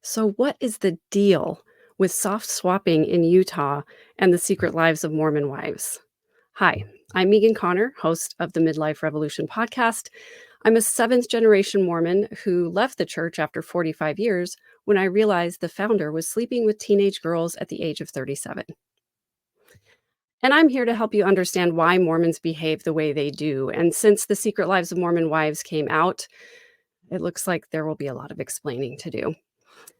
So, what is the deal with soft swapping in Utah and the secret lives of Mormon wives? Hi, I'm Megan Connor, host of the Midlife Revolution podcast. I'm a seventh generation Mormon who left the church after 45 years when I realized the founder was sleeping with teenage girls at the age of 37. And I'm here to help you understand why Mormons behave the way they do. And since the secret lives of Mormon wives came out, it looks like there will be a lot of explaining to do.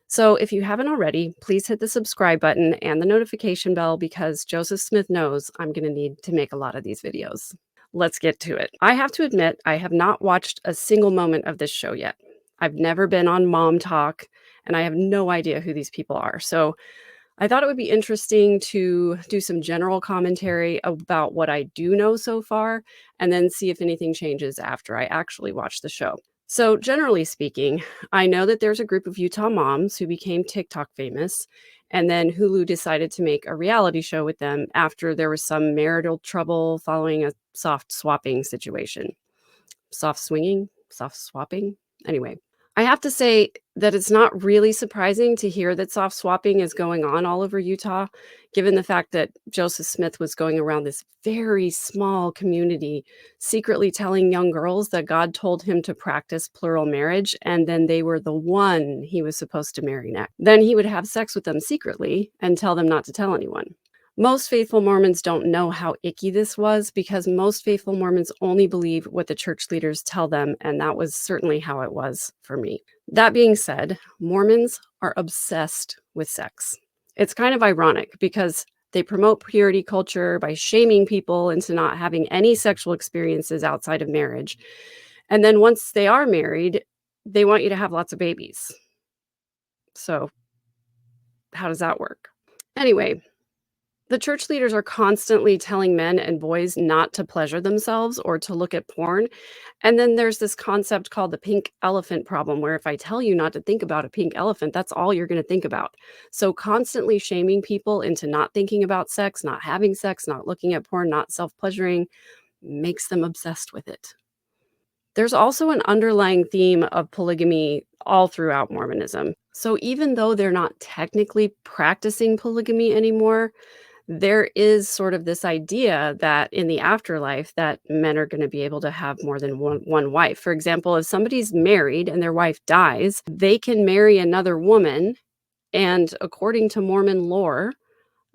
So if you haven't already, please hit the subscribe button and the notification bell because Joseph Smith knows I'm going to need to make a lot of these videos. Let's get to it. I have to admit, I have not watched a single moment of this show yet. I've never been on Mom Talk, and I have no idea who these people are. So I thought it would be interesting to do some general commentary about what I do know so far, and then see if anything changes after I actually watch the show. So, generally speaking, I know that there's a group of Utah moms who became TikTok famous, and then Hulu decided to make a reality show with them after there was some marital trouble following a soft swapping situation. Soft swinging? Soft swapping? Anyway, I have to say that it's not really surprising to hear that soft swapping is going on all over Utah, given the fact that Joseph Smith was going around this very small community, secretly telling young girls that God told him to practice plural marriage, and then they were the one he was supposed to marry next. Then he would have sex with them secretly and tell them not to tell anyone. Most faithful Mormons don't know how icky this was because most faithful Mormons only believe what the church leaders tell them, and that was certainly how it was for me. That being said, Mormons are obsessed with sex. It's kind of ironic because they promote purity culture by shaming people into not having any sexual experiences outside of marriage. And then once they are married, they want you to have lots of babies. So, how does that work? Anyway, the church leaders are constantly telling men and boys not to pleasure themselves or to look at porn. And then there's this concept called the pink elephant problem, where if I tell you not to think about a pink elephant, that's all you're going to think about. So constantly shaming people into not thinking about sex, not having sex, not looking at porn, not self-pleasuring makes them obsessed with it. There's also an underlying theme of polygamy all throughout Mormonism. So even though they're not technically practicing polygamy anymore, there is sort of this idea that in the afterlife that men are going to be able to have more than one wife. For example, if somebody's married and their wife dies, they can marry another woman, and according to Mormon lore,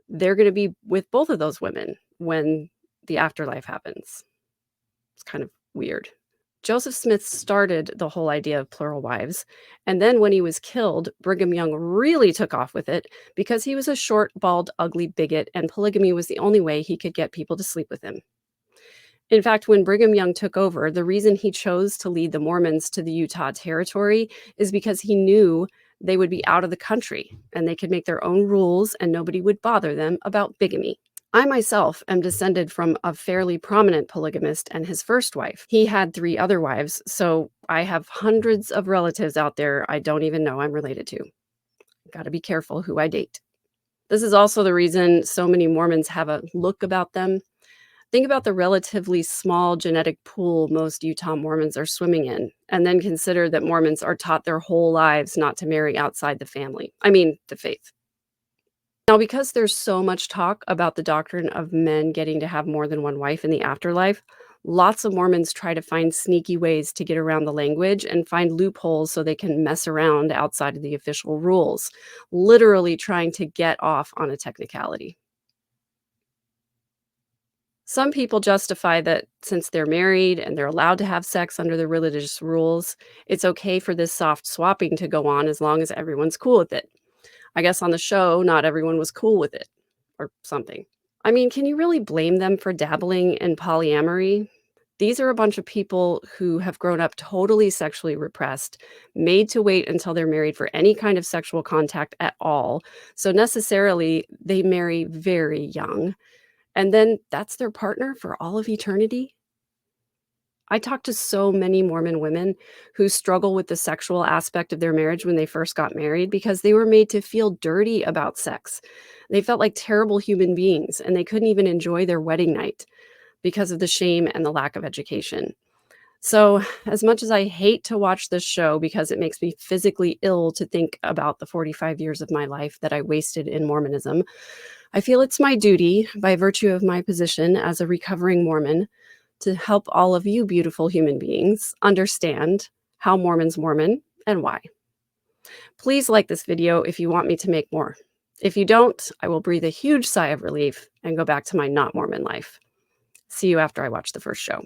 they're going to be with both of those women when the afterlife happens. It's kind of weird. Joseph Smith started the whole idea of plural wives, and then when he was killed, Brigham Young really took off with it because he was a short, bald, ugly bigot, and polygamy was the only way he could get people to sleep with him. In fact, when Brigham Young took over, the reason he chose to lead the Mormons to the Utah Territory is because he knew they would be out of the country and they could make their own rules and nobody would bother them about bigamy. I myself am descended from a fairly prominent polygamist and his first wife. He had 3 other wives, so I have hundreds of relatives out there I don't even know I'm related to. Got to be careful who I date. This is also the reason so many Mormons have a look about them. Think about the relatively small genetic pool most Utah Mormons are swimming in, and then consider that Mormons are taught their whole lives not to marry outside the family. The faith. Now, because there's so much talk about the doctrine of men getting to have more than one wife in the afterlife, lots of Mormons try to find sneaky ways to get around the language and find loopholes so they can mess around outside of the official rules, literally trying to get off on a technicality. Some people justify that since they're married and they're allowed to have sex under the religious rules, it's okay for this soft swapping to go on as long as everyone's cool with it. I guess on the show, not everyone was cool with it or something. Can you really blame them for dabbling in polyamory? These are a bunch of people who have grown up totally sexually repressed, made to wait until they're married for any kind of sexual contact at all. So necessarily, they marry very young. And then that's their partner for all of eternity? I talk to so many Mormon women who struggle with the sexual aspect of their marriage when they first got married because they were made to feel dirty about sex. They felt like terrible human beings and they couldn't even enjoy their wedding night because of the shame and the lack of education. So, as much as I hate to watch this show because it makes me physically ill to think about the 45 years of my life that I wasted in Mormonism, I feel it's my duty, by virtue of my position as a recovering Mormon, to help all of you beautiful human beings understand how Mormons Mormon and why. Please like this video if you want me to make more. If you don't, I will breathe a huge sigh of relief and go back to my not Mormon life. See you after I watch the first show.